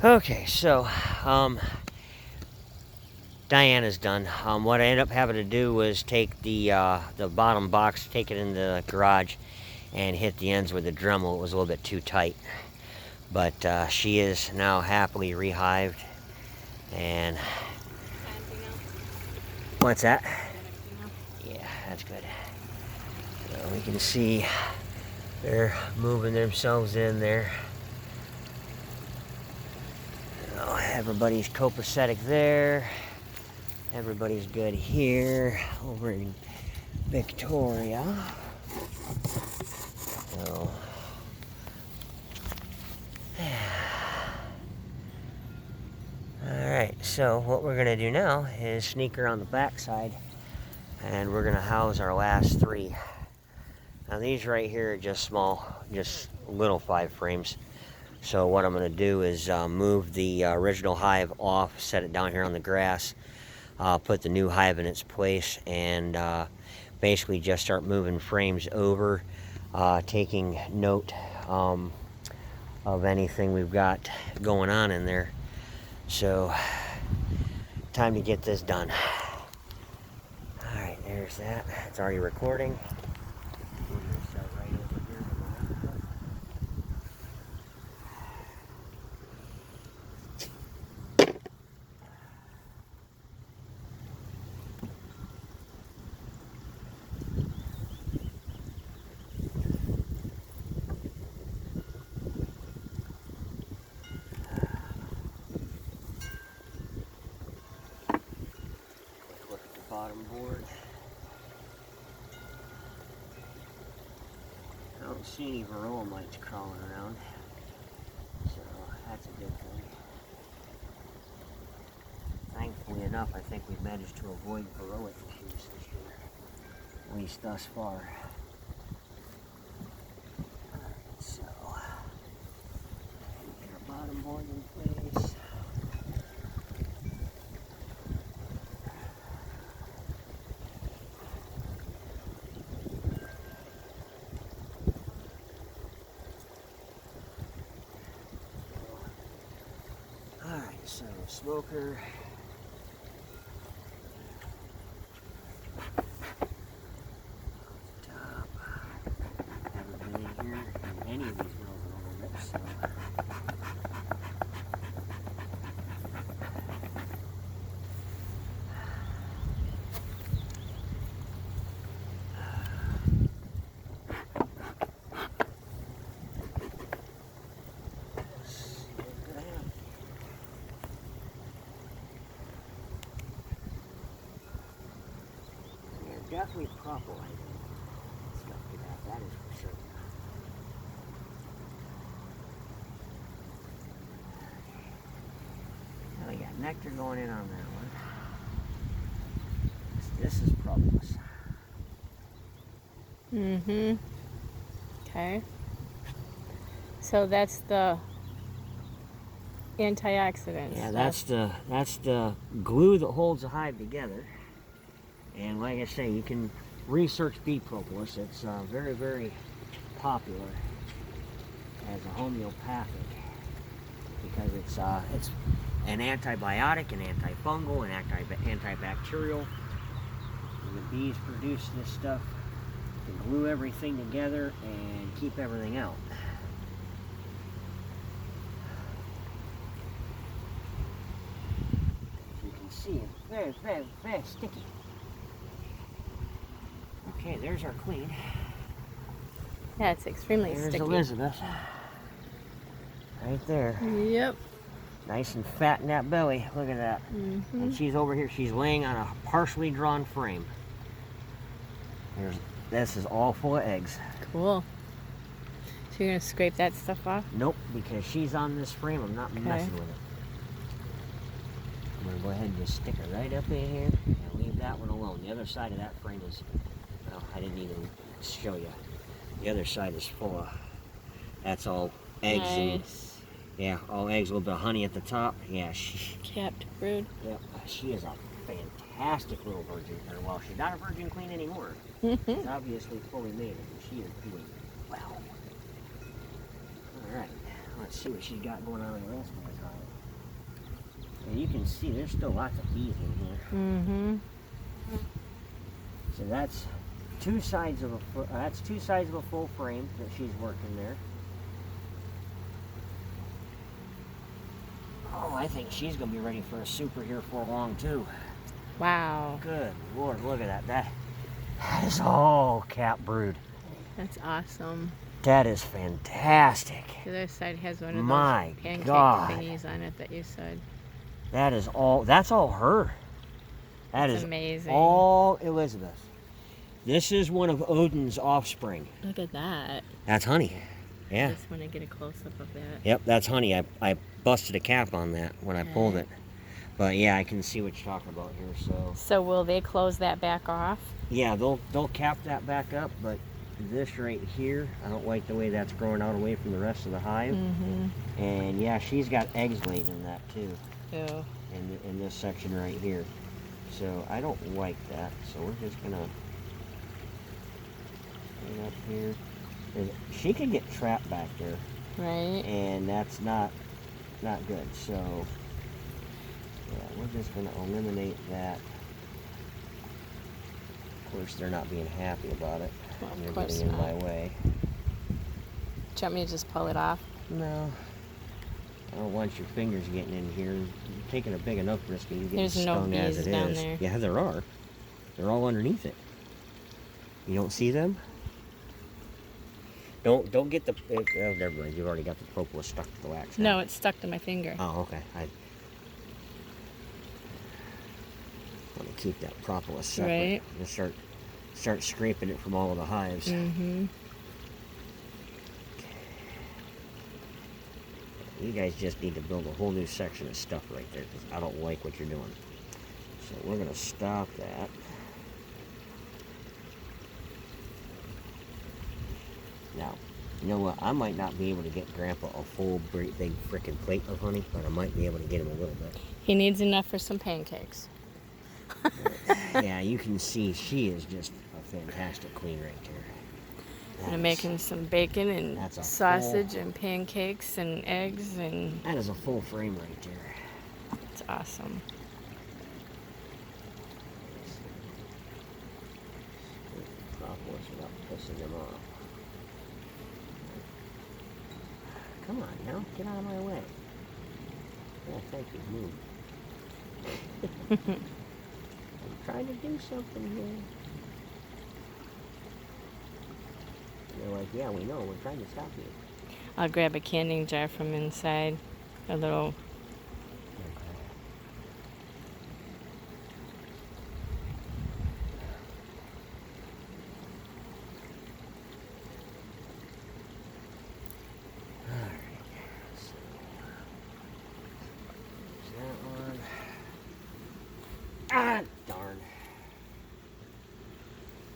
Okay, so Diana's done. What I ended up having to do was take the bottom box, take it in the garage, and hit the ends with a Dremel. It was a little bit too tight, but she is now happily rehived. And what's that? Yeah, that's good. So we can see they're moving themselves in there. Everybody's copacetic there. Everybody's good here over in Victoria. So, alright, so what we're going to do now is sneak her on the back side, and we're going to house our last three. Now these right here are just small, just little 5 frames. So what I'm going to do is move the original hive off, set it down here on the grass, put the new hive in its place, and basically just start moving frames over, taking note of anything we've got going on in there. So time to get this done. Alright, there's that. It's already recording. We're going to start right over here. Look at the bottom board. I don't see any varroa mites crawling around, so that's a good thing. Thankfully enough, I think we've managed to avoid varroa issues this year, at least thus far. Alright, so get our bottom board in place. Alright, so smoker. Top. Haven't been in here in any of these mills in a little bit, so. Definitely propylating stuff to that is for sure. Now we got nectar going in on that one. This is propolis. Okay. So that's the antioxidants. Yeah, that's the glue that holds the hive together. And like I say, you can research bee propolis. It's very, very popular as a homeopathic because it's an antibiotic, an antifungal, an antibacterial. And the bees produce this stuff to glue everything together and keep everything out. As you can see, it's very, very, very sticky. Okay, there's our queen. Yeah, it's extremely There's sticky. Elizabeth. Right there. Yep. Nice and fat in that belly. Look at that. And she's over here. She's laying on a partially drawn frame. This is all full of eggs. Cool. So you're going to scrape that stuff off? Nope, because she's on this frame. I'm not messing with it. I'm going to go ahead and just stick her right up in here and leave that one alone. The other side of that frame is, well, I didn't even show you. The other side is full of, that's all eggs. Nice. And, yeah, all eggs, a little bit of honey at the top. Yeah, Capped brood. Yep, she is a fantastic little virgin. Or, well, she's not a virgin queen anymore. She's obviously fully mated, and she is doing well. Alright, let's see what she's got going on in the rest of the time. And you can see there's still lots of bees in here. Mm-hmm. So that's two sides of a full frame that she's working there. Oh, I think she's gonna be ready for a super here for long too. Wow. Good Lord, look at that. That is all cap brood. That's awesome. That is fantastic. The other side has one of My those pancake God. thingies on it that you said. That's all her. That That's is amazing. all Elizabeth. This is one of Odin's offspring. Look at that. That's honey. Yeah. I just want to get a close-up of that. Yep, that's honey. I busted a cap on that when I pulled it. But yeah, I can see what you're talking about here. So will they close that back off? Yeah, they'll cap that back up, but this right here, I don't like the way that's growing out away from the rest of the hive. Mm-hmm. And yeah, she's got eggs laid in that too. Ew. In this section right here. So I don't like that. So we're just gonna put it up here. She could get trapped back there. Right. And that's not good. So yeah, we're just gonna eliminate that. Of course, they're not being happy about it. Well, of They're course getting in not. my way. Do you want me to just pull it off? No. I don't want your fingers getting in here. You're taking a big enough risk of you getting There's no stung as bees it down is. there. Yeah, there are. They're all underneath it. You don't see them? Don't get the. Oh, never mind. You've already got the propolis stuck to the wax. No, it's stuck to my finger. Oh, okay. I want to keep that propolis separate. Right. And start scraping it from all of the hives. Mm-hmm. You guys just need to build a whole new section of stuff right there because I don't like what you're doing. So we're going to stop that. Now, you know what? I might not be able to get Grandpa a full big frickin' plate of honey, but I might be able to get him a little bit. He needs enough for some pancakes. Yeah, you can see she is just a fantastic queen right there. I'm making some bacon and That's a sausage and pancakes and eggs, and That is a full frame right there. it's awesome. Propolis without pissing them off. Come on now, get out of my way. Yeah, thank you. Move. I'm trying to do something here. They're like, yeah, we know. We're trying to stop you. I'll grab a canning jar from inside. A little. Ah, darn.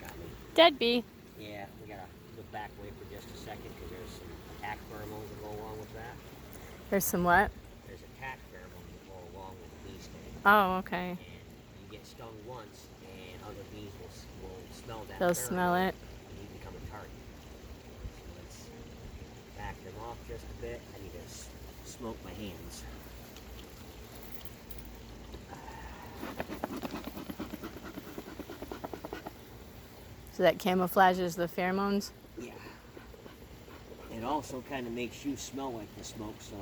Got me. Dead bee. Yeah, we gotta look back away for just a second because there's some attack pheromones that go along with that. There's some what? There's attack pheromones that go along with the bee sting. Oh, okay. And you get stung once, and other bees will smell that. They'll smell it. And you become a target. So let's back them off just a bit. I need to smoke my hands. So that camouflages the pheromones? Yeah. It also kind of makes you smell like the smoke, so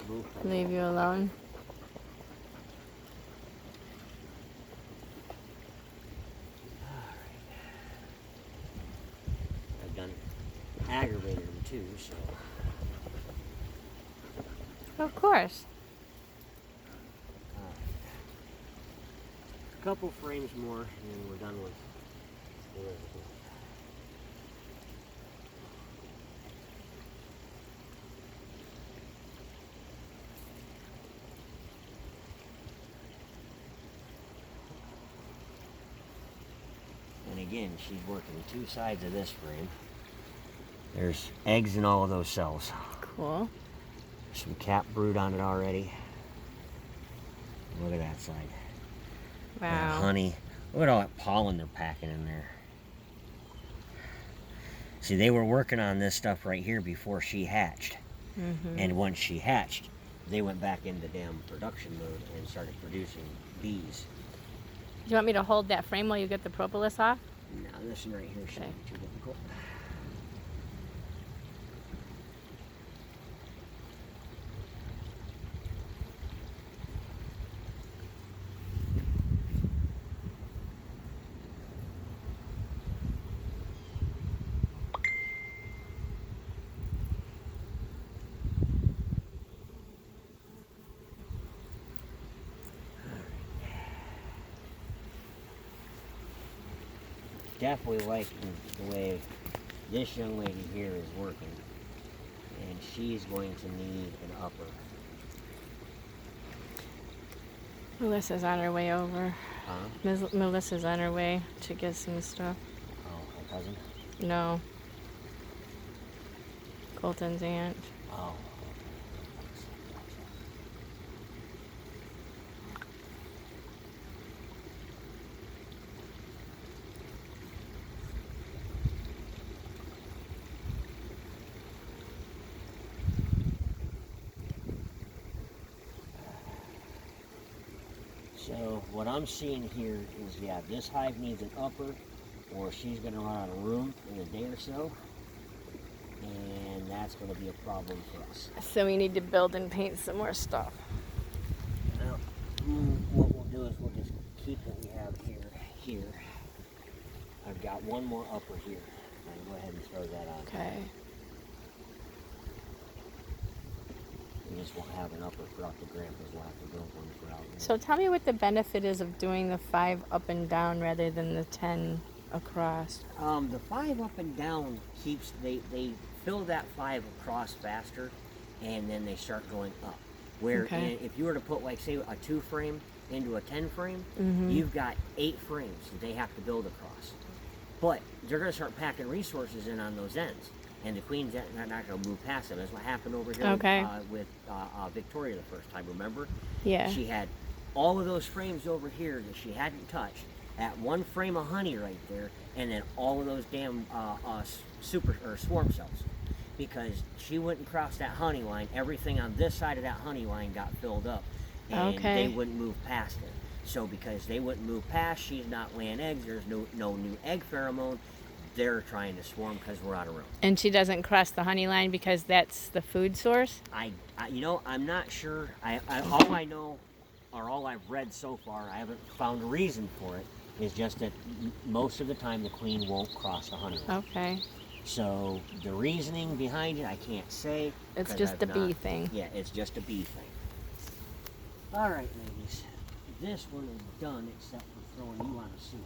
they'll move. Leave you alone. I've done aggravated them too, so. Of course. A couple frames more, and then we're done with Elizabeth. And again, she's working two sides of this frame. There's eggs in all of those cells. Cool. There's some cap brood on it already. Look at that side. Wow. Honey. Look at all that pollen they're packing in there. See, they were working on this stuff right here before she hatched. Mm-hmm. And once she hatched, they went back into damn production mode and started producing bees. Do you want me to hold that frame while you get the propolis off? Now this one right here shouldn't be too difficult. Definitely liking the way this young lady here is working, and she's going to need an upper. Melissa's on her way over. Huh? Melissa's on her way to get some stuff. Oh, her cousin? No. Colton's aunt. Oh. So what I'm seeing here is, yeah, this hive needs an upper, or she's going to run out of room in a day or so, and that's going to be a problem for us. So we need to build and paint some more stuff. Now, what we'll do is we'll just keep what we have here. I've got one more upper here. I'll go ahead and throw that on. Okay. We just won't have an upper throughout the grandpas. We'll have to build one throughout. So tell me what the benefit is of doing the 5 up and down rather than the 10 across. The 5 up and down keeps, they fill that 5 across faster, and then they start going up. Where if you were to put, like, say, a 2 frame into a 10 frame, you've got 8 frames that they have to build across. But they're going to start packing resources in on those ends. And the queen's not going to move past them. That's what happened over here with Victoria the first time, remember? Yeah. She had all of those frames over here that she hadn't touched, at 1 frame of honey right there, and then all of those damn swarm cells. Because she wouldn't cross that honey line, everything on this side of that honey line got filled up, and they wouldn't move past it. So because they wouldn't move past, she's not laying eggs, there's no new egg pheromone, they're trying to swarm because we're out of room. And she doesn't cross the honey line because that's the food source? I'm not sure. All I know, or all I've read so far, I haven't found a reason for it, is just that most of the time the queen won't cross the honey line. Okay. So the reasoning behind it, I can't say. It's just a bee thing. Yeah, it's just a bee thing. All right, ladies. This one is done except for throwing you on a suit.